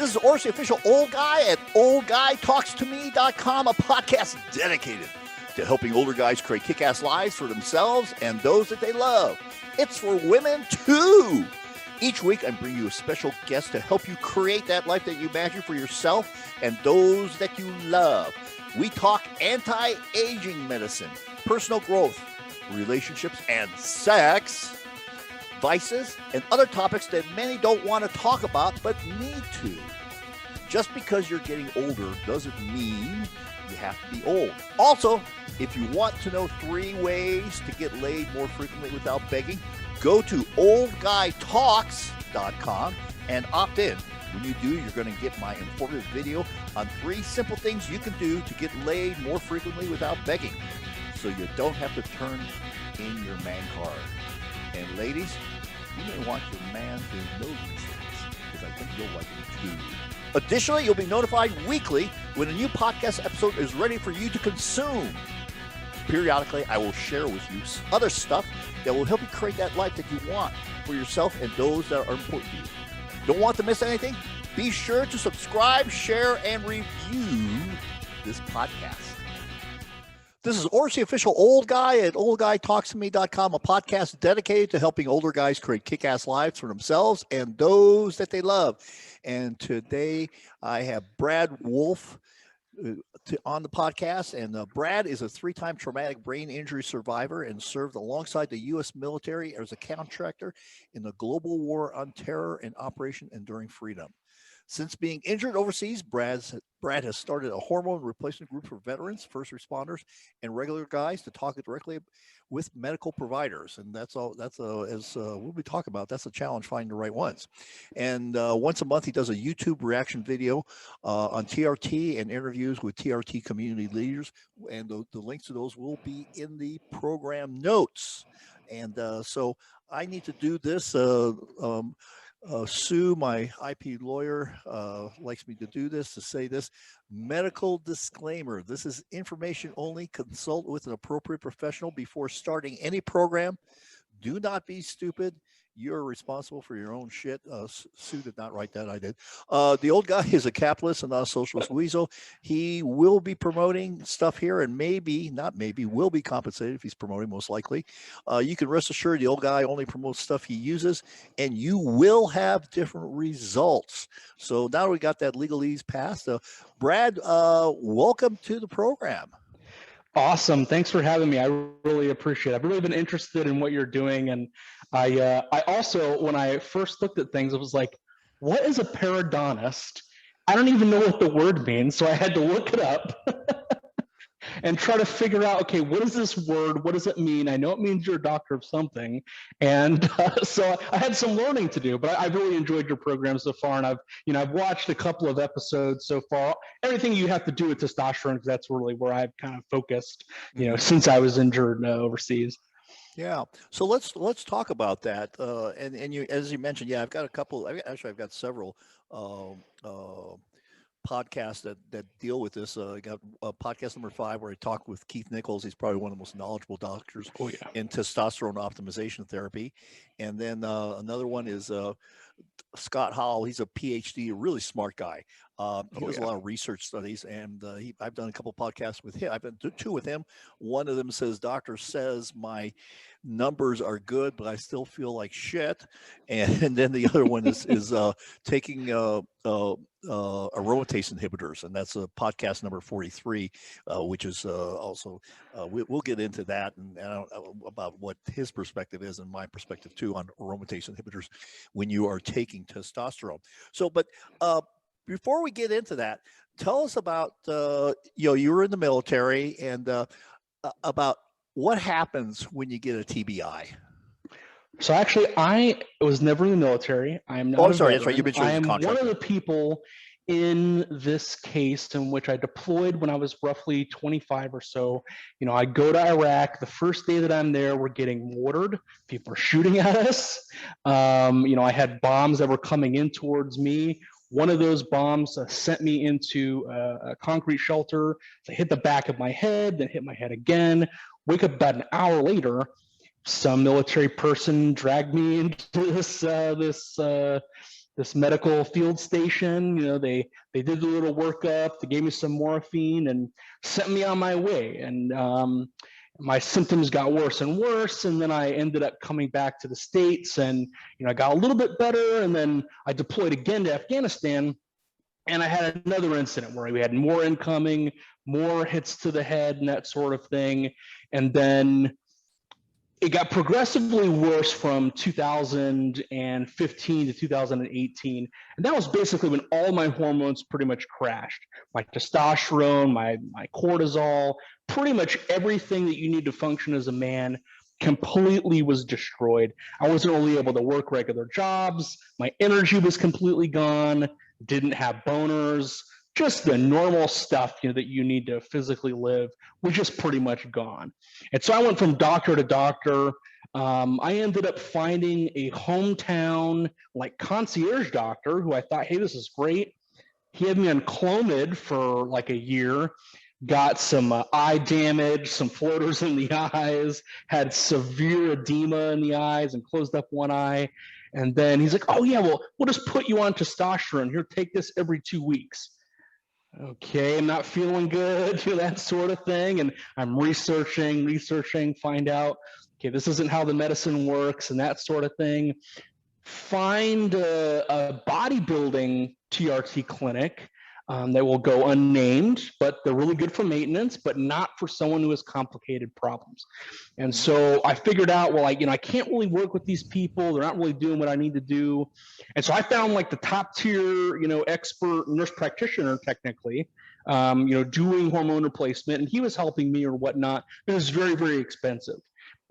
This is Orsi, official old guy at oldguytalkstome.com, a podcast dedicated to helping older guys create kick-ass lives for themselves and those that they love. It's for women too. Each week, I bring you a special guest to help you create that life that you imagine for yourself and those that you love. We talk anti-aging medicine, personal growth, relationships, and sex, vices, and other topics that many don't want to talk about but need to. Just because you're getting older doesn't mean you have to be old. Also, if you want to know 3 ways to get laid more frequently without begging, go to oldguytalks.com and opt in. When you do, you're going to get my informative video on 3 simple things you can do to get laid more frequently without begging, so you don't have to turn in your man card. And ladies, you may want your man to know these things, because I think you'll like it too. Additionally, you'll be notified weekly when a new podcast episode is ready for you to consume. Periodically, I will share with you other stuff that will help you create that life that you want for yourself and those that are important to you. Don't want to miss anything? Be sure to subscribe, share, and review this podcast. This is Orsi, official old guy at oldguytalkstome.com, a podcast dedicated to helping older guys create kick-ass lives for themselves and those that they love. And today I have Brad Wolf on the podcast, and Brad is a 3-time traumatic brain injury survivor and served alongside the U.S. military as a contractor in the global war on terror and Operation Enduring Freedom. Since being injured overseas, Brad has started a hormone replacement group for veterans, first responders, and regular guys to talk directly with medical providers. And as we'll be talking about, that's a challenge, finding the right ones. And once a month, he does a YouTube reaction video on TRT and interviews with TRT community leaders. And the links to those will be in the program notes. And so I need to do this. Sue, my IP lawyer, likes me to do this, to say this. Medical disclaimer. This is information only. Consult with an appropriate professional before starting any program. Do not be stupid. You're responsible for your own shit. Sue did not write that. I did. The old guy is a capitalist and not a socialist weasel. He will be promoting stuff here and will be compensated if he's promoting, most likely. You can rest assured the old guy only promotes stuff he uses, and you will have different results. So now we got that legalese passed. Brad, welcome to the program. Awesome. Thanks for having me. I really appreciate it. I've really been interested in what you're doing. And I also, when I first looked at things, I was like, what is a periodontist? I don't even know what the word means. So I had to look it up and try to figure out, okay, what is this word? What does it mean? I know it means you're a doctor of something. And so I had some learning to do, but I've really enjoyed your program so far. And I've watched a couple of episodes so far. Everything you have to do with testosterone, because that's really where I've kind of focused, since I was injured overseas. Yeah. So let's talk about that. And you, as you mentioned, yeah, I've got a couple. I've got several podcasts that deal with this. I got podcast number 5 where I talk with Keith Nichols. He's probably one of the most knowledgeable doctors in testosterone optimization therapy. And then another one is Scott Howell. He's a PhD, a really smart guy. He does a lot of research studies, and I've done a couple podcasts with him. I've been 2 with him. One of them says, "Doctor says my numbers are good, but I still feel like shit." And then the other one is taking aromatase inhibitors, and that's a podcast number 43, which is also we'll get into that and about what his perspective is and my perspective too on aromatase inhibitors when you are taking testosterone. So, but before we get into that, tell us about you were in the military and about what happens when you get a TBI. So actually, I was never in the military. I am not. Oh, sorry, that's right. You've been chosen contractor. I am one of the people in this case in which I deployed when I was roughly 25 or so. I go to Iraq. The first day that I'm there, we're getting mortared. People are shooting at us. I had bombs that were coming in towards me. One of those bombs sent me into a concrete shelter. So I hit the back of my head, then hit my head again. Wake up about an hour later. Some military person dragged me into this this medical field station. They did a little workup, they gave me some morphine and sent me on my way. And my symptoms got worse and worse, and then I ended up coming back to the States, and I got a little bit better, and then I deployed again to Afghanistan, and I had another incident where we had more incoming, more hits to the head and that sort of thing. And then it got progressively worse from 2015 to 2018. And that was basically when all my hormones pretty much crashed. My testosterone, my cortisol, pretty much everything that you need to function as a man completely was destroyed. I wasn't only able to work regular jobs. My energy was completely gone. Didn't have boners. Just the normal stuff that you need to physically live was just pretty much gone. And so I went from doctor to doctor. I ended up finding a hometown like concierge doctor who I thought, hey, this is great. He had me on Clomid for like a year, got some eye damage, some floaters in the eyes, had severe edema in the eyes and closed up one eye. And then he's like, oh yeah, well, we'll just put you on testosterone. Here, take this every 2 weeks. Okay, I'm not feeling good, that sort of thing. And I'm researching, find out, okay, this isn't how the medicine works and that sort of thing. Find a bodybuilding TRT clinic that will go unnamed, but they're really good for maintenance, but not for someone who has complicated problems. And so I figured out, well, I can't really work with these people. They're not really doing what I need to do. And so I found like the top tier, expert nurse practitioner technically, doing hormone replacement, and he was helping me or whatnot. It was very, very expensive.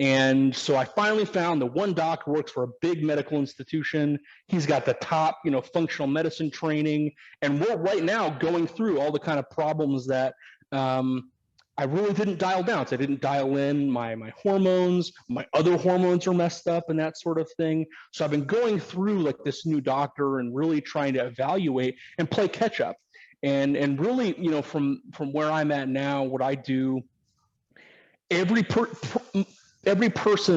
And so I finally found the one doc who works for a big medical institution. He's got the top, functional medicine training. And we're right now going through all the kind of problems that I really didn't dial down. So I didn't dial in my hormones, my other hormones are messed up and that sort of thing. So I've been going through like this new doctor and really trying to evaluate and play catch up. And really, from where I'm at now, what I do, every person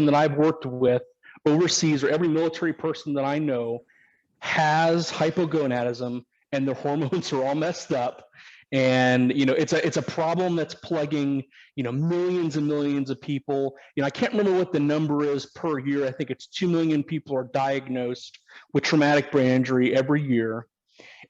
that I've worked with overseas, or every military person that I know, has hypogonadism and their hormones are all messed up. And it's a problem that's plugging millions and millions of people. I can't remember what the number is per year. I think it's 2 million people are diagnosed with traumatic brain injury every year.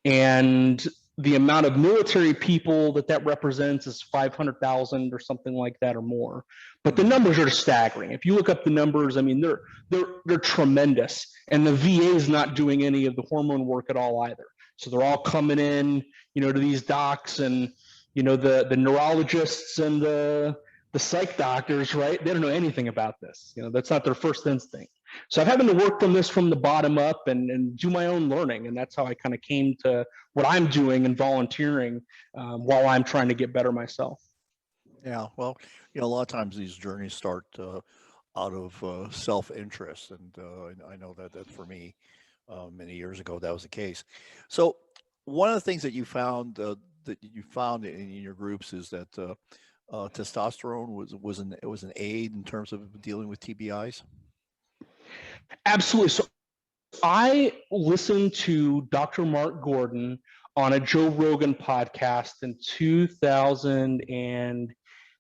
And the amount of military people that represents is 500,000 or something like that or more. But the numbers are staggering. If you look up the numbers, I mean, they're tremendous. And the VA is not doing any of the hormone work at all either. So they're all coming in, to these docs, and the neurologists and the psych doctors, right? They don't know anything about this. That's not their first instinct. So I'm having to work on this from the bottom up and do my own learning. And that's how I kind of came to what I'm doing and volunteering while I'm trying to get better myself. Yeah, well, a lot of times these journeys start out of self-interest. And I know that for me, many years ago, that was the case. So one of the things that you found in your groups is that testosterone was an aid in terms of dealing with TBIs. Absolutely. So I listened to Dr. Mark Gordon on a Joe Rogan podcast in 2000, and I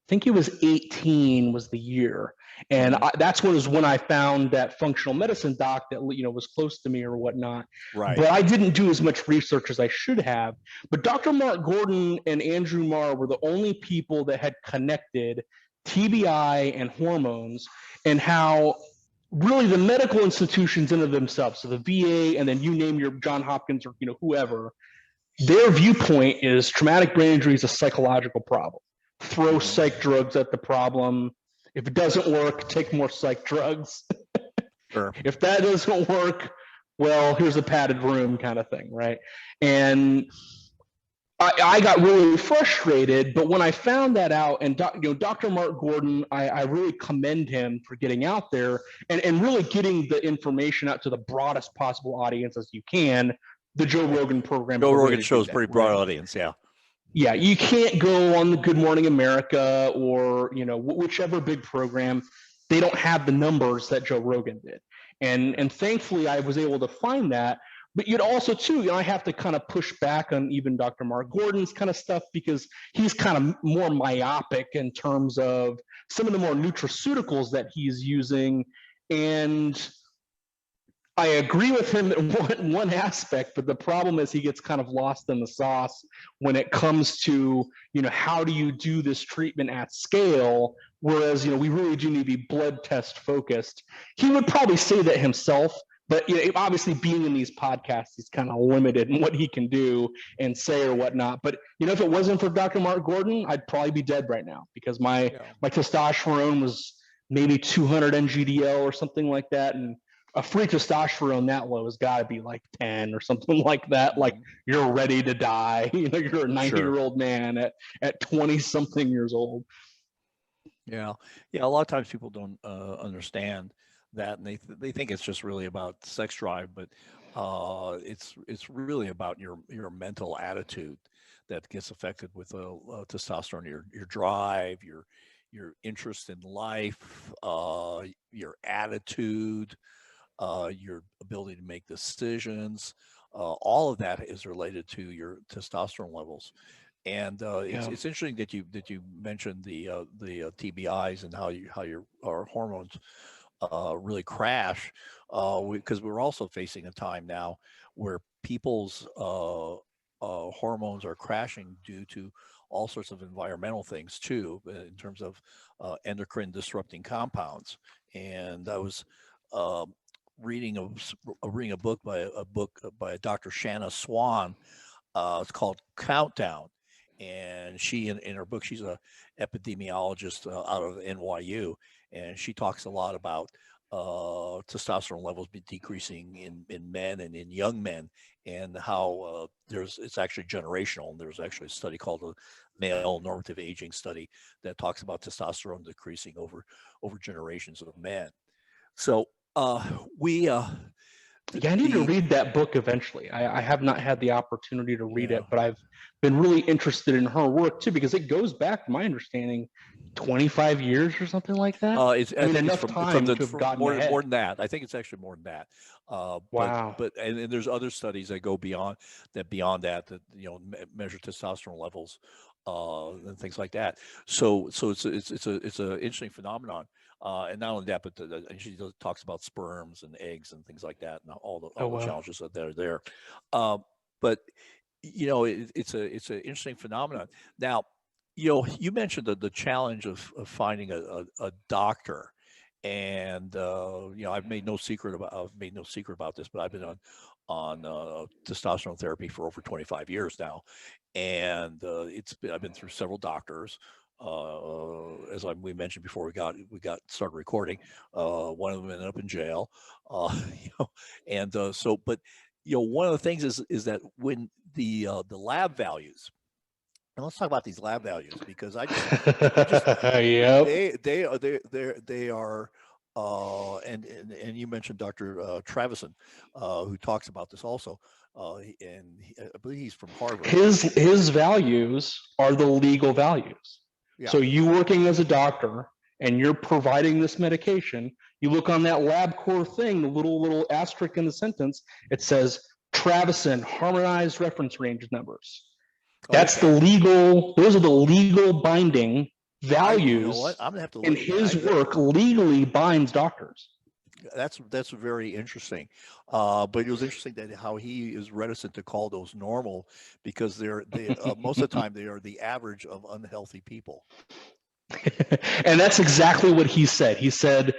think it was 18 was the year. And that's when I found that functional medicine doc that was close to me or whatnot. Right. But I didn't do as much research as I should have. But Dr. Mark Gordon and Andrew Marr were the only people that had connected TBI and hormones, and how really the medical institutions in of themselves, so the VA, and then you name your John Hopkins or whoever, their viewpoint is traumatic brain injury is a psychological problem. Throw psych drugs at the problem. If it doesn't work, take more psych drugs. Sure. If that doesn't work, well, here's a padded room kind of thing, right? And I got really frustrated, but when I found that out, and Dr. Mark Gordon, I really commend him for getting out there and really getting the information out to the broadest possible audience as you can. The Joe Rogan program. Joe Rogan shows pretty broad audience, yeah. Yeah, you can't go on the Good Morning America or whichever big program. They don't have the numbers that Joe Rogan did, and thankfully I was able to find that. But you'd also too, I have to kind of push back on even Dr. Mark Gordon's kind of stuff, because he's kind of more myopic in terms of some of the more nutraceuticals that he's using. And I agree with him in one aspect, but the problem is he gets kind of lost in the sauce when it comes to, how do you do this treatment at scale? Whereas, we really do need to be blood test focused. He would probably say that himself, but obviously being in these podcasts, he's kind of limited in what he can do and say or whatnot. But if it wasn't for Dr. Mark Gordon, I'd probably be dead right now, because my testosterone was maybe 200 NGDL or something like that, and a free testosterone that low has got to be like 10 or something like that. Like, you're ready to die. You're a 90-year-old man at 20 something years old. Yeah. A lot of times people don't understand that, and they think it's just really about sex drive, but it's really about your mental attitude that gets affected with testosterone. Your drive, your interest in life, your attitude, your ability to make decisions, all of that is related to your testosterone levels. And it's interesting that you mentioned the TBIs and how your hormones really crash, because we're also facing a time now where people's hormones are crashing due to all sorts of environmental things too, in terms of endocrine disrupting compounds. And I was reading a book by Dr. Shanna Swan. It's called Countdown, and she in her book, she's a epidemiologist out of NYU, and she talks a lot about testosterone levels be decreasing in men and in young men, and how it's actually generational. And there's actually a study called the Male Normative Aging Study that talks about testosterone decreasing over generations of men. So I need to read that book eventually. I have not had the opportunity to read it, but I've been really interested in her work too, because it goes back, to my understanding, 25 years or something like that. I think enough time to have gotten more than that. I think it's actually more than that. Wow. But there's other studies that go beyond that measure testosterone levels and things like that. So it's an interesting phenomenon. And not only that, but she talks about sperms and eggs and things like that, and all the challenges that are there. But it's an interesting phenomenon. Now, you mentioned the challenge of finding a doctor, and I've made no secret about this, but I've been on testosterone therapy for over 25 years now, and I've been through several doctors. As we mentioned before we got started recording, one of them ended up in jail, and so. But one of the things is that when the lab values, and let's talk about these lab values, because they are. And you mentioned Dr. Travision, who talks about this also, and I believe he's from Harvard. His values are the legal values. Yeah. So you working as a doctor and you're providing this medication, you look on that LabCorp thing, the little asterisk in the sentence, it says Travision Harmonized Reference Ranges numbers. That's those are the legal binding values. I'm gonna have to look, and his work legally binds doctors. That's very interesting, but it was interesting that how he is reticent to call those normal, because they most of the time they are the average of unhealthy people. And that's exactly what he said. He said,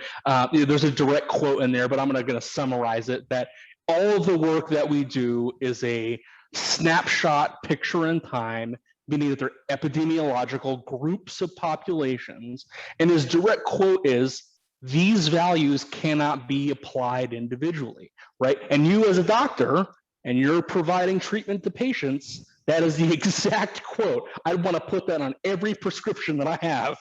there's a direct quote in there, but I'm going to summarize it, that all of the work that we do is a snapshot picture in time, meaning that they're epidemiological groups of populations. And his direct quote is, these values cannot be applied individually, right? And you as a doctor, and you're providing treatment to patients, that is the exact quote. I want to put that on every prescription that I have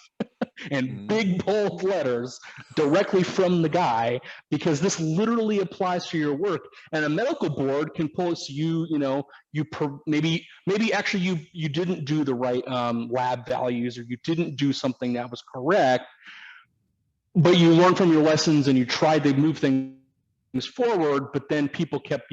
in big bold letters directly from the guy, because this literally applies to your work. And a medical board can post maybe actually you didn't do the right lab values, or you didn't do something that was correct, but you learned from your lessons and you tried to move things forward, but then people kept,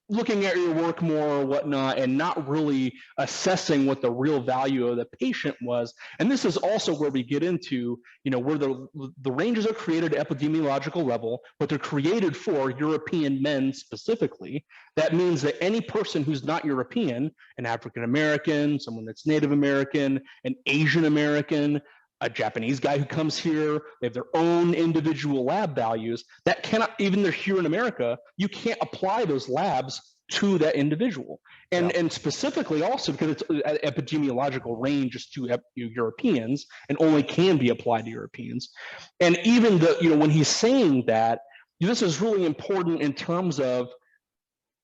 looking at your work more or whatnot and not really assessing what the real value of the patient was. And this is also where we get into, where the ranges are created at epidemiological level, but they're created for European men specifically. That means that any person who's not European, an African American, someone that's Native American, an Asian American, a Japanese guy who comes here, they have their own individual lab values that cannot, even they're here in America, you can't apply those labs to that individual. And specifically also because it's epidemiological range is to Europeans and only can be applied to Europeans. And even when he's saying that, this is really important in terms of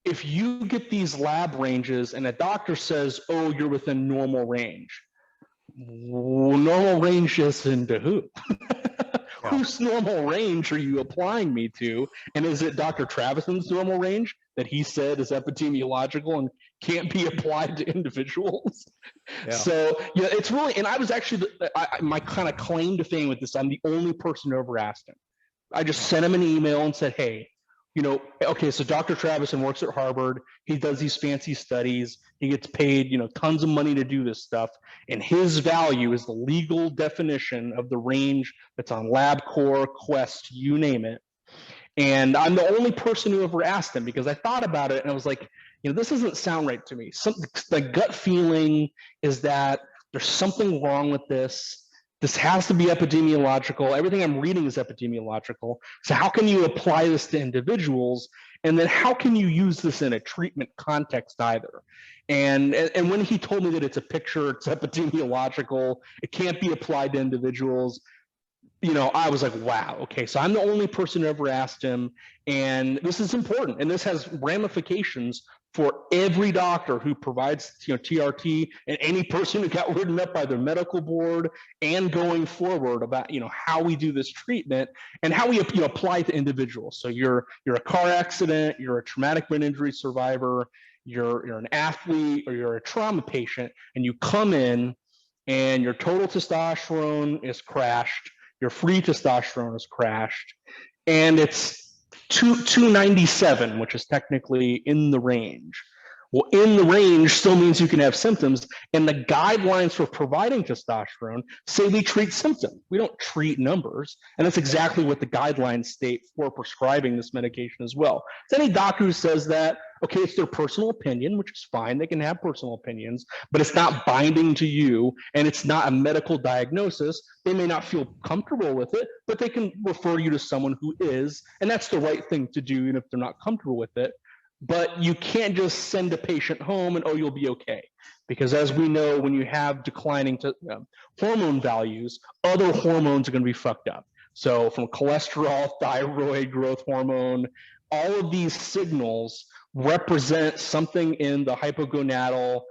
if you get these lab ranges and a doctor says, oh, you're within normal range, normal range is into who? Whose normal range are you applying me to? And is it Dr. Travison's normal range that he said is epidemiological and can't be applied to individuals? So it's really, and I was actually, my kind of claim to fame with this, I'm the only person who ever asked him. I just sent him an email and said, hey, okay, so Dr. Travison works at Harvard. He does these fancy studies. He gets paid, tons of money to do this stuff. And his value is the legal definition of the range that's on LabCorp, Quest, you name it. And I'm the only person who ever asked him because I thought about it and I was like, this doesn't sound right to me. The gut feeling is that there's something wrong with this. This has to be epidemiological. Everything I'm reading is epidemiological. So how can you apply this to individuals? And then how can you use this in a treatment context either? And when he told me that it's a picture, it's epidemiological, it can't be applied to individuals, I was like, wow, okay, so I'm the only person who ever asked him, and this is important, and this has ramifications for every doctor who provides TRT and any person who got written up by their medical board and going forward about how we do this treatment and how we apply it to individuals. So you're a car accident, you're a traumatic brain injury survivor, you're an athlete, or you're a trauma patient, and you come in and your total testosterone is crashed, your free testosterone is crashed, and it's 297, which is technically in the range. Well, in the range still means you can have symptoms, and the guidelines for providing testosterone say we treat symptom. We don't treat numbers, and that's exactly what the guidelines state for prescribing this medication as well. So any doctor who says that, okay, it's their personal opinion, which is fine, they can have personal opinions, but it's not binding to you, and it's not a medical diagnosis. They may not feel comfortable with it, but they can refer you to someone who is, and that's the right thing to do, even if they're not comfortable with it. But you can't just send a patient home and, oh, you'll be okay. Because as we know, when you have declining hormone values, other hormones are going to be fucked up. So from cholesterol, thyroid, growth hormone, all of these signals represent something in the hypogonadal,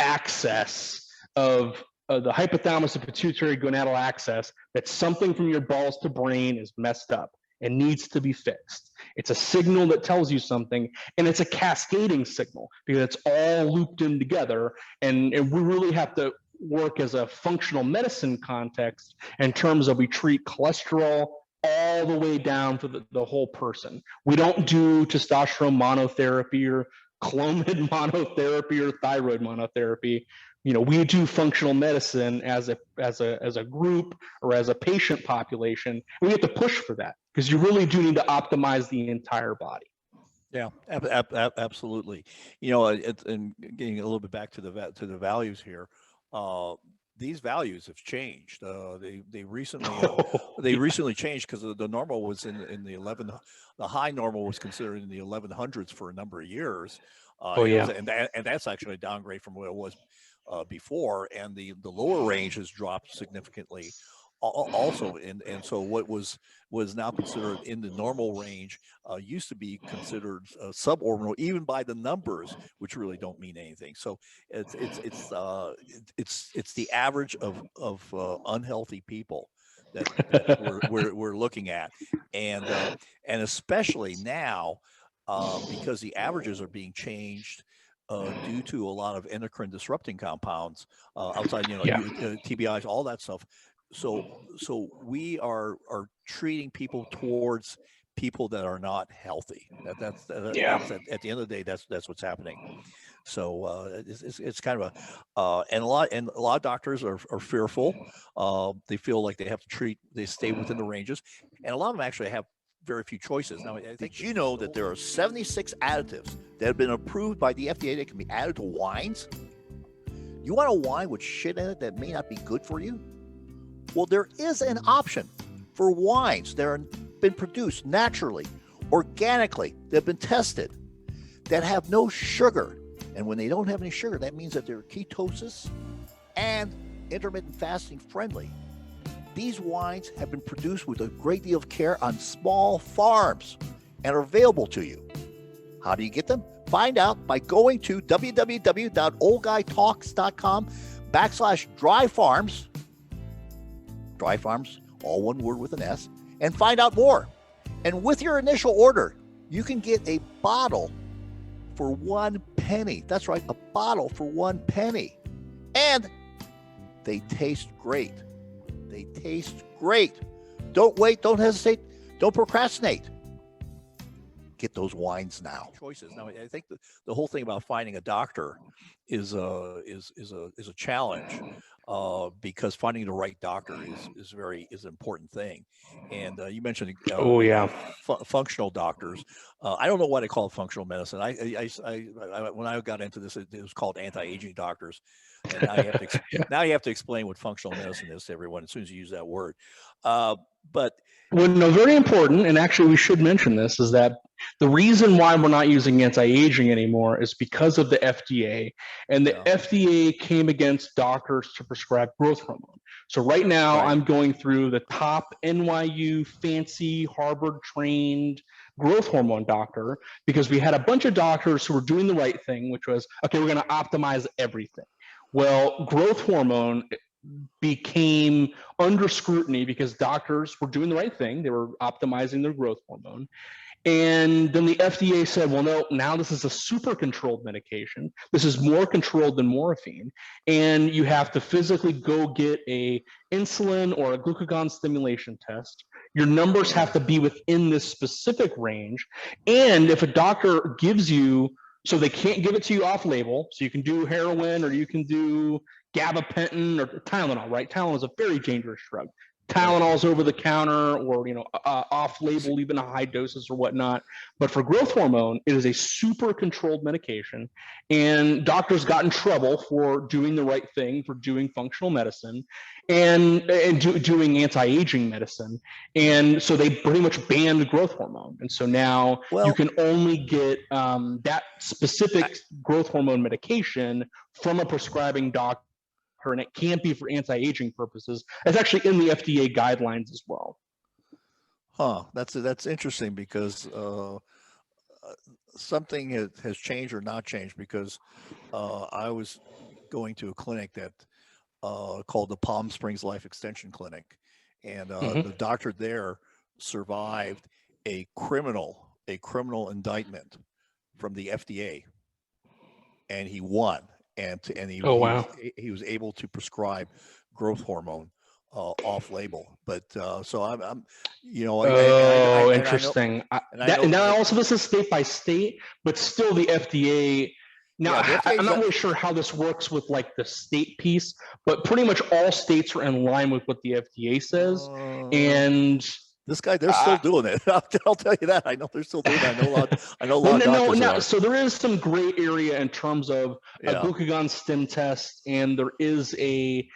axis of the hypothalamus and pituitary gonadal axis, that something from your balls to brain is messed up and needs to be fixed. It's a signal that tells you something, and it's a cascading signal because it's all looped in together, and we really have to work as a functional medicine context in terms of we treat cholesterol all the way down to the whole person. We don't do testosterone monotherapy or Clomid monotherapy or thyroid monotherapy. We do functional medicine as a group or as a patient population. And we have to push for that because you really do need to optimize the entire body. Yeah, absolutely. And getting a little bit back to the values here. These values have changed. They recently changed because the normal was in the 11. The high normal was considered in the 1100s for a number of years. And that's actually a downgrade from what it was before, and the lower range has dropped significantly also, and so what was now considered in the normal range used to be considered suborbital, even by the numbers, which really don't mean anything. So it's the average of unhealthy people that we're looking at, and especially now because the averages are being changed due to a lot of endocrine disrupting compounds outside, TBIs, all that stuff. So we are treating people towards people that are not healthy. That's Yeah. at the end of the day, that's what's happening. So it's kind of and a lot of doctors are fearful. They feel like they have to they stay within the ranges, and a lot of them actually have very few choices. Now, I think did you know that there are 76 additives that have been approved by the FDA that can be added to wines? You want a wine with shit in it that may not be good for you? Well, there is an option for wines that have been produced naturally, organically, that have been tested, that have no sugar. And when they don't have any sugar, that means that they're ketosis and intermittent fasting friendly. These wines have been produced with a great deal of care on small farms and are available to you. How do you get them? Find out by going to www.oldguytalks.com/dry farms, all one word with an S, and find out more. And with your initial order, you can get a bottle for 1 penny. That's right, a bottle for 1 penny. And they taste great. They taste great. Don't wait, don't hesitate, don't procrastinate. Get those wines now. Choices. Now, I think the whole thing about finding a doctor is a challenge because finding the right doctor is an important thing. And you mentioned functional doctors. I don't know why they call it functional medicine. I when I got into this, it was called anti-aging doctors. And now you have to now you have to explain what functional medicine is to everyone as soon as you use that word. But well, no, very important, and actually we should mention this, is that the reason why we're not using anti-aging anymore is because of the FDA, and the FDA came against doctors to prescribe growth hormone. So right now I'm going through the top NYU fancy Harvard-trained growth hormone doctor because we had a bunch of doctors who were doing the right thing, which was, okay, we're going to optimize everything. Well, growth hormone became under scrutiny because doctors were doing the right thing. They were optimizing their growth hormone. And then the FDA said, well, no, now this is a super controlled medication. This is more controlled than morphine. And you have to physically go get a insulin or a glucagon stimulation test. Your numbers have to be within this specific range. And if a doctor gives you, so they can't give it to you off label, so you can do heroin or you can do gabapentin or Tylenol, right? Tylenol is a very dangerous drug. Tylenol's over the counter or, off label, even at high doses or whatnot. But for growth hormone, it is a super controlled medication. And doctors got in trouble for doing the right thing, for doing functional medicine and doing anti-aging medicine. And so they pretty much banned growth hormone. And so now you can only get that specific growth hormone medication from a prescribing doctor, and it can't be for anti-aging purposes. It's actually in the FDA guidelines as well. Huh? That's interesting because something has changed or not changed because I was going to a clinic that called the Palm Springs Life Extension Clinic, and the doctor there survived a criminal indictment from the FDA, and he won. And he was able to prescribe growth hormone off label. But so I'm interesting. Now also this is state by state, but still the FDA. Now I'm not really sure how this works with like the state piece, but pretty much all states are in line with what the FDA says. And this guy, they're still doing it. I'll tell you that. I know they're still doing it. I know a lot of doctors are. So there is some gray area in terms of a glucagon stim test, and there is a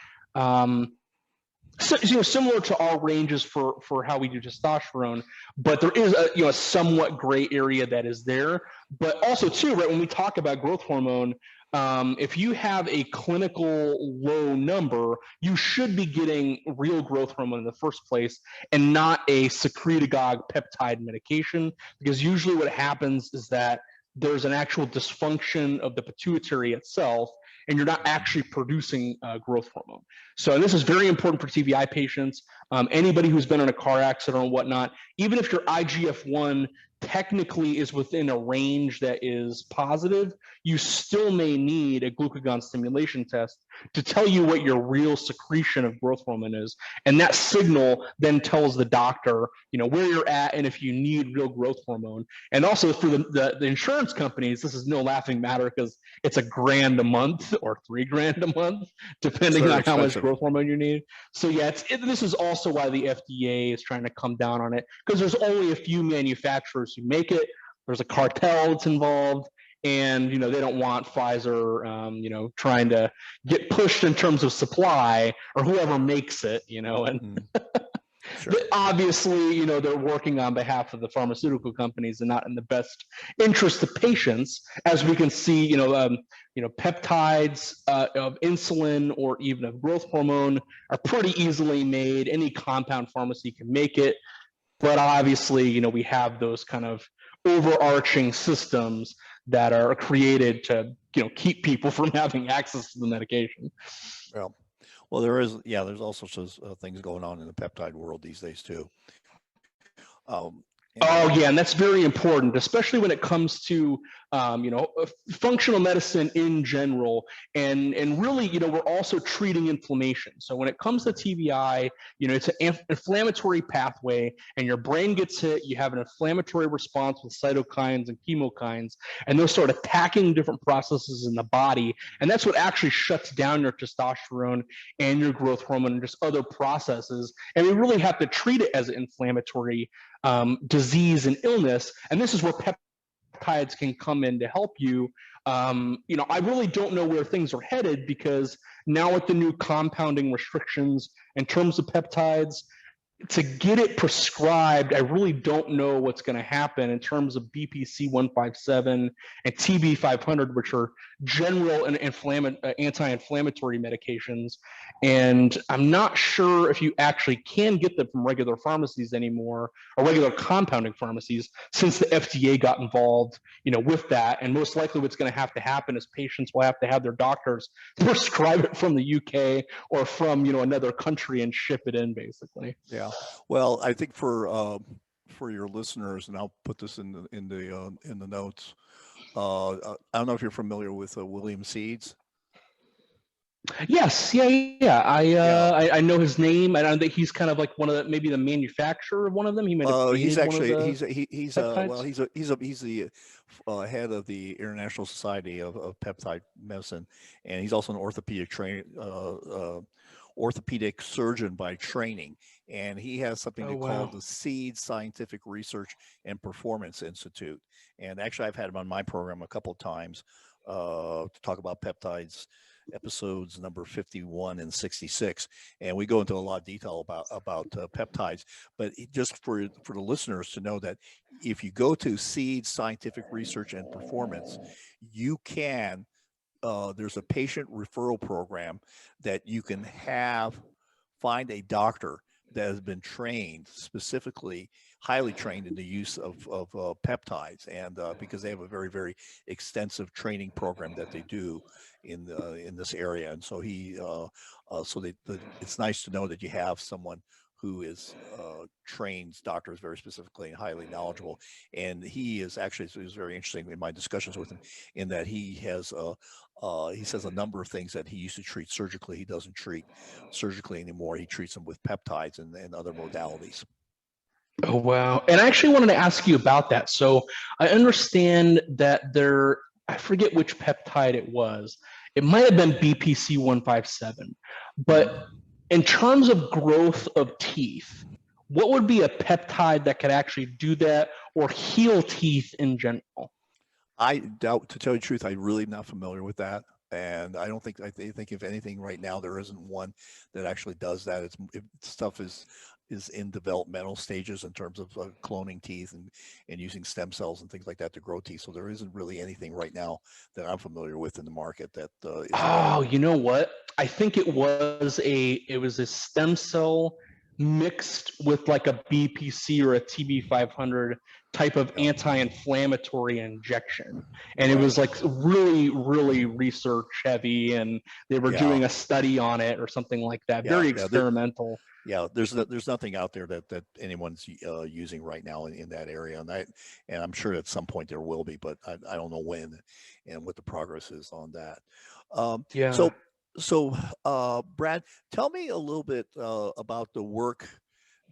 similar to our ranges for how we do testosterone, but there is a somewhat gray area that is there. But also too, right, when we talk about growth hormone, if you have a clinical low number, you should be getting real growth hormone in the first place and not a secretagogue peptide medication, because usually what happens is that there's an actual dysfunction of the pituitary itself, and you're not actually producing growth hormone. So, and this is very important for TBI patients, anybody who's been in a car accident or whatnot. Even if your IGF-1 technically is within a range that is positive, you still may need a glucagon stimulation test to tell you what your real secretion of growth hormone is. And that signal then tells the doctor, where you're at and if you need real growth hormone. And also for the insurance companies, this is no laughing matter because it's $1,000 a month or $3,000 a month, depending on how much growth hormone you need. So yeah, this is also why the FDA is trying to come down on it, because there's only a few manufacturers who make it. There's a cartel that's involved, and they don't want Pfizer, trying to get pushed in terms of supply, or whoever makes it, and Sure. Obviously, they're working on behalf of the pharmaceutical companies and not in the best interest of patients, as we can see, peptides of insulin or even of growth hormone are pretty easily made. Any compound pharmacy can make it, but obviously, we have those kind of overarching systems that are created to, keep people from having access to the medication. Well, there's all sorts of things going on in the peptide world these days too. And that's very important, especially when it comes to functional medicine in general, and really, we're also treating inflammation. So when it comes to TBI, it's an inflammatory pathway, and your brain gets hit. You have an inflammatory response with cytokines and chemokines, and those start attacking different processes in the body, and that's what actually shuts down your testosterone and your growth hormone and just other processes. And we really have to treat it as an inflammatory disease and illness, and this is where peptides can come in to help you. I really don't know where things are headed, because now with the new compounding restrictions in terms of peptides, to get it prescribed, I really don't know what's going to happen in terms of BPC 157 and TB 500, which are general and anti-inflammatory medications. And I'm not sure if you actually can get them from regular pharmacies anymore, or regular compounding pharmacies, since the FDA got involved, with that. And most likely what's going to happen is patients will have to have their doctors prescribe it from the UK or from, another country and ship it in, basically. Yeah. Well, I think for your listeners, and I'll put this in the notes. I don't know if you're familiar with William Seeds. Yes, yeah. I know his name. I don't think he's kind of like one of maybe the manufacturer of one of them. He might have he's actually one of the he's the head of the International Society of Peptide Medicine, and he's also an orthopedic surgeon by training, and he has something called the Seeds Scientific Research and Performance Institute. And actually, I've had him on my program a couple of times to talk about peptides, episodes number 51 and 66, and we go into a lot of detail about peptides. But just for the listeners to know that if you go to Seeds Scientific Research and Performance, you can there's a patient referral program that you can find a doctor that has been trained, specifically highly trained in the use of peptides, and because they have a very, very extensive training program that they do in this area. And so it's nice to know that you have someone who is trains doctors very specifically and highly knowledgeable. And he is actually, it was very interesting in my discussions with him, in that he says a number of things that he used to treat surgically, he doesn't treat surgically anymore. He treats them with peptides and other modalities. Oh, wow. And I actually wanted to ask you about that. So I understand that I forget which peptide it was. It might have been BPC 157, but in terms of growth of teeth, what would be a peptide that could actually do that or heal teeth in general? I doubt, to tell you the truth, I'm really not familiar with that. And I think if anything right now, there isn't one that actually does that. Stuff is in developmental stages in terms of cloning teeth and using stem cells and things like that to grow teeth. So there isn't really anything right now that I'm familiar with in the market that is available. You know what? I think it was a stem cell mixed with like a BPC or a TB500 type of anti-inflammatory injection. And it was like really, really research heavy, and they were doing a study on it or something like that. Very experimental. There's nothing out there that anyone's using right now in that area, and I'm sure at some point there will be, but I don't know when and what the progress is on that. So, Brad, tell me a little bit about the work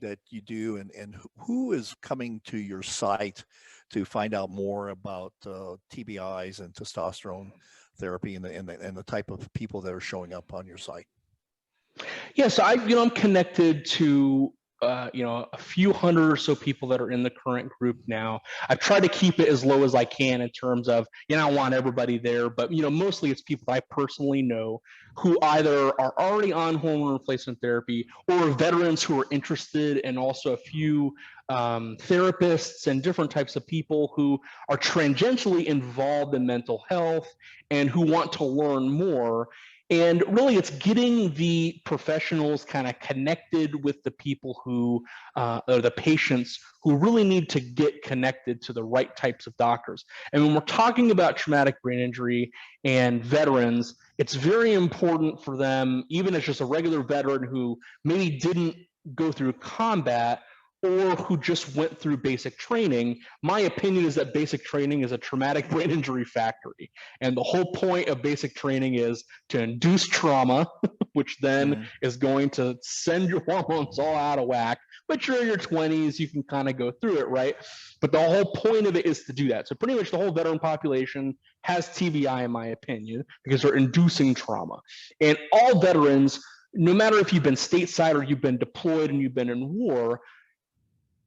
that you do, and who is coming to your site to find out more about TBIs and testosterone therapy, and the type of people that are showing up on your site. Yeah, so I'm connected to a few hundred or so people that are in the current group now. I've tried to keep it as low as I can in terms of, I want everybody there, but mostly it's people I personally know who either are already on hormone replacement therapy or veterans who are interested, and also a few therapists and different types of people who are tangentially involved in mental health and who want to learn more. And really, it's getting the professionals kind of connected with the people who, or the patients who really need to get connected to the right types of doctors. And when we're talking about traumatic brain injury and veterans, it's very important for them, even as just a regular veteran who maybe didn't go through combat or who just went through basic training. My opinion is that basic training is a traumatic brain injury factory. And the whole point of basic training is to induce trauma, which then is going to send your hormones all out of whack. But you're in your 20s, you can kind of go through it, right? But the whole point of it is to do that. So pretty much the whole veteran population has TBI, in my opinion, because they're inducing trauma. And all veterans, no matter if you've been stateside or you've been deployed and you've been in war,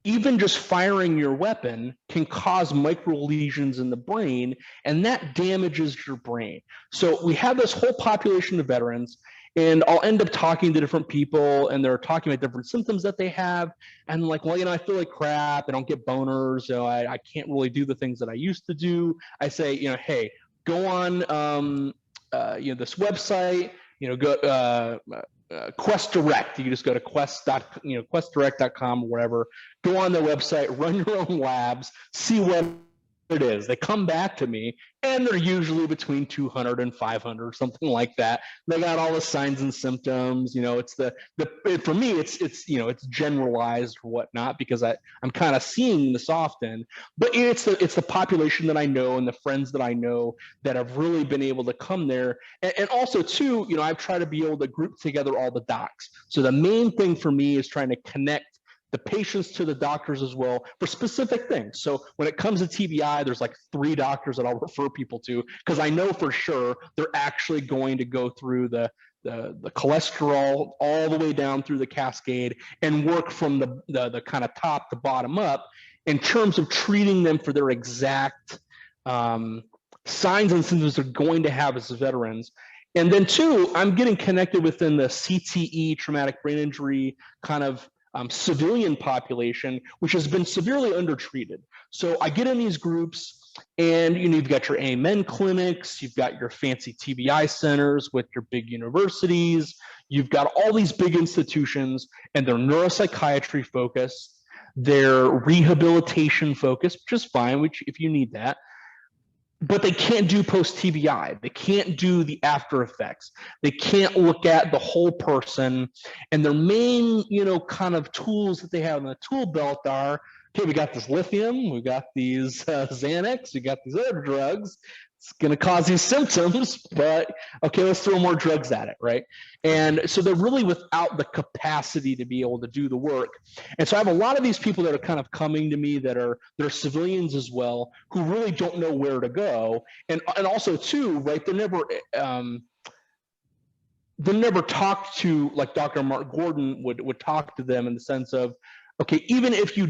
even just firing your weapon can cause micro lesions in the brain, and that damages your brain. So we have this whole population of veterans, and I'll end up talking to different people, and they're talking about different symptoms that they have. And like, well, I feel like crap. I don't get boners. I can't really do the things that I used to do. I say, hey, go on, this website, go, Quest Direct. You can just go to questdirect.com or whatever. Go on their website, run your own labs, see what it is. They come back to me, and they're usually between 200 and 500, something like that. They got all the signs and symptoms. It's for me, it's generalized or whatnot, because I'm kind of seeing this often. But it's the population that I know and the friends that I know that have really been able to come there. And also too, I've tried to be able to group together all the docs. So the main thing for me is trying to connect the patients to the doctors as well for specific things. So when it comes to TBI, there's like 3 doctors that I'll refer people to, because I know for sure they're actually going to go through the cholesterol all the way down through the cascade and work from the kind of top to bottom up in terms of treating them for their exact signs and symptoms they're going to have as veterans. And then 2, I'm getting connected within the CTE, traumatic brain injury kind of civilian population, which has been severely undertreated. So I get in these groups, and you've got your AMN clinics, you've got your fancy TBI centers with your big universities, you've got all these big institutions, and they're neuropsychiatry focused, they're rehabilitation focused, which is fine, which if you need that. But they can't do post-TBI. They can't do the after effects. They can't look at the whole person. And their main, kind of tools that they have in the tool belt are, okay, we got this lithium, we got these Xanax, we got these other drugs. It's going to cause these symptoms, but okay, let's throw more drugs at it, right? And so they're really without the capacity to be able to do the work. And so I have a lot of these people that are kind of coming to me they're civilians as well, who really don't know where to go. And also too, right, they're never talked to, like Dr. Mark Gordon would talk to them in the sense of, okay, even if your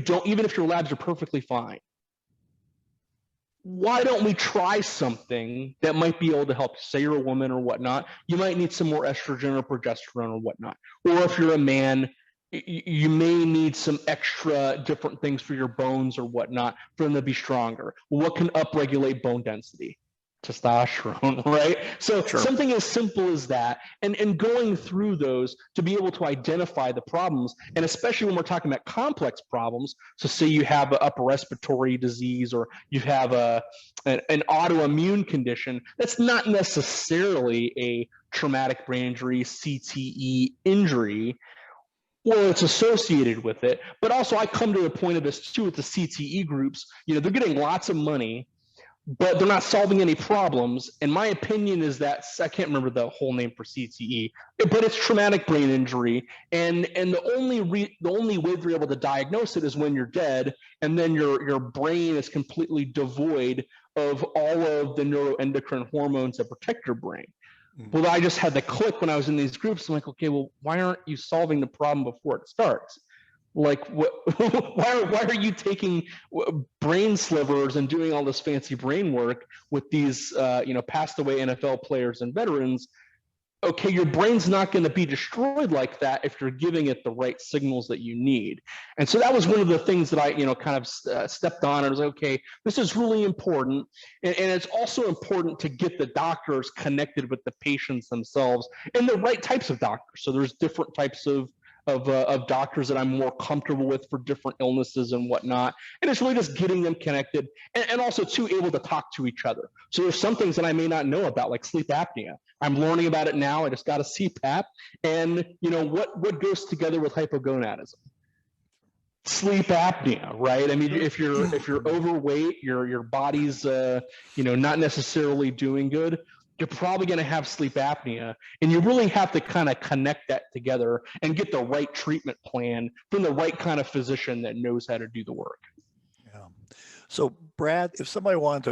labs are perfectly fine, why don't we try something that might be able to help? Say you're a woman or whatnot, you might need some more estrogen or progesterone or whatnot. Or if you're a man, you may need some extra different things for your bones or whatnot for them to be stronger. What can upregulate bone density? testosterone, right? So Sure. something as simple as that, and going through those to be able to identify the problems, and especially when we're talking about complex problems. So say you have an upper respiratory disease, or you have an autoimmune condition that's not necessarily a traumatic brain injury, CTE injury. Well, it's associated with it, but also I come to the point of this too with the CTE groups. They're getting lots of money, but they're not solving any problems. And my opinion is that, I can't remember the whole name for CTE, but it's traumatic brain injury. And the only way they're able to diagnose it is when you're dead, and then your brain is completely devoid of all of the neuroendocrine hormones that protect your brain. Well, I just had the click when I was in these groups. I'm like, okay, well, why aren't you solving the problem before it starts? Like, what? why are you taking brain slivers and doing all this fancy brain work with these, passed away NFL players and veterans? Okay, your brain's not going to be destroyed like that if you're giving it the right signals that you need. And so that was one of the things that I, kind of stepped on. I was like, okay, this is really important. And it's also important to get the doctors connected with the patients themselves and the right types of doctors. So there's different types of doctors that I'm more comfortable with for different illnesses and whatnot. And it's really just getting them connected, and also too able to talk to each other. So there's some things that I may not know about, like sleep apnea. I'm learning about it now. I just got a CPAP, and what goes together with hypogonadism? Sleep apnea, right? I mean, if you're overweight, your body's not necessarily doing good, you're probably going to have sleep apnea, and you really have to kind of connect that together and get the right treatment plan from the right kind of physician that knows how to do the work. Yeah. So, Brad, if somebody wanted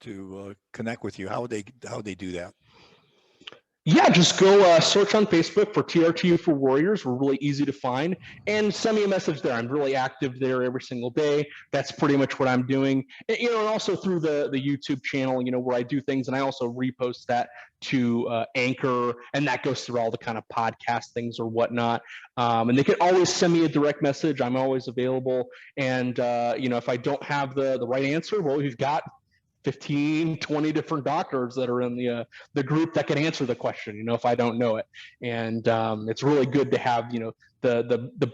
to connect with you, how would they do that? Yeah, just go search on Facebook for TRTU for Warriors. We're really easy to find, and send me a message there. I'm really active there every single day. That's pretty much what I'm doing. And also through the YouTube channel, where I do things, and I also repost that to Anchor, and that goes through all the kind of podcast things or whatnot. And they can always send me a direct message. I'm always available. And if I don't have the right answer, well, we've got 15, 20 different doctors that are in the group that can answer the question, if I don't know it. And it's really good to have, the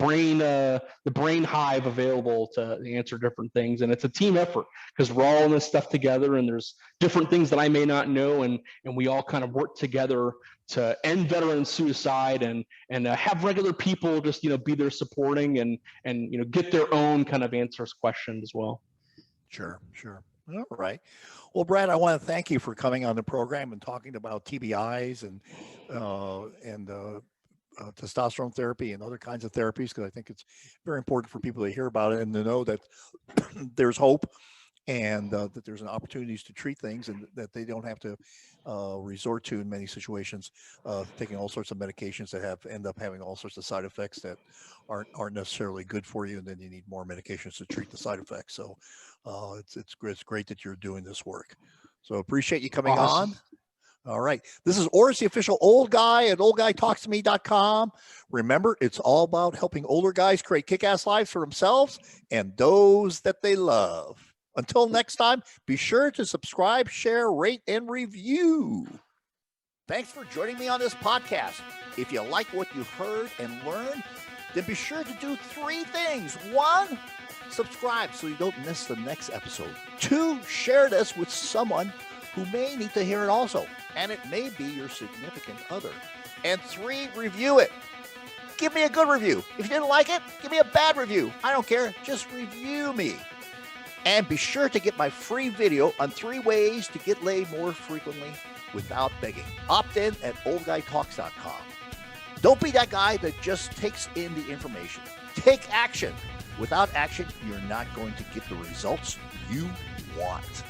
brain hive available to answer different things. And it's a team effort, because we're all in this stuff together, and there's different things that I may not know, and we all kind of work together to end veteran suicide, and have regular people just be there supporting, and get their own kind of answers questions as well. Sure. All right. Well, Brad, I want to thank you for coming on the program and talking about TBIs and testosterone therapy and other kinds of therapies, because I think it's very important for people to hear about it and to know that there's hope, and that there's an opportunities to treat things, and that they don't have to resort to, in many situations, taking all sorts of medications that end up having all sorts of side effects that aren't necessarily good for you, and then you need more medications to treat the side effects. So it's great that you're doing this work. So appreciate you coming on. All right. This is Oris, the official old guy at oldguytalkstome.com. Remember, it's all about helping older guys create kick-ass lives for themselves and those that they love. Until next time, be sure to subscribe, share, rate, and review. Thanks for joining me on this podcast. If you like what you heard and learned, then be sure to do 3 things. 1, subscribe so you don't miss the next episode. 2, share this with someone who may need to hear it also, and it may be your significant other. And 3, review it. Give me a good review. If you didn't like it, give me a bad review. I don't care. Just review me. And be sure to get my free video on 3 ways to get laid more frequently without begging. Opt in at oldguytalks.com. Don't be that guy that just takes in the information. Take action. Without action, you're not going to get the results you want.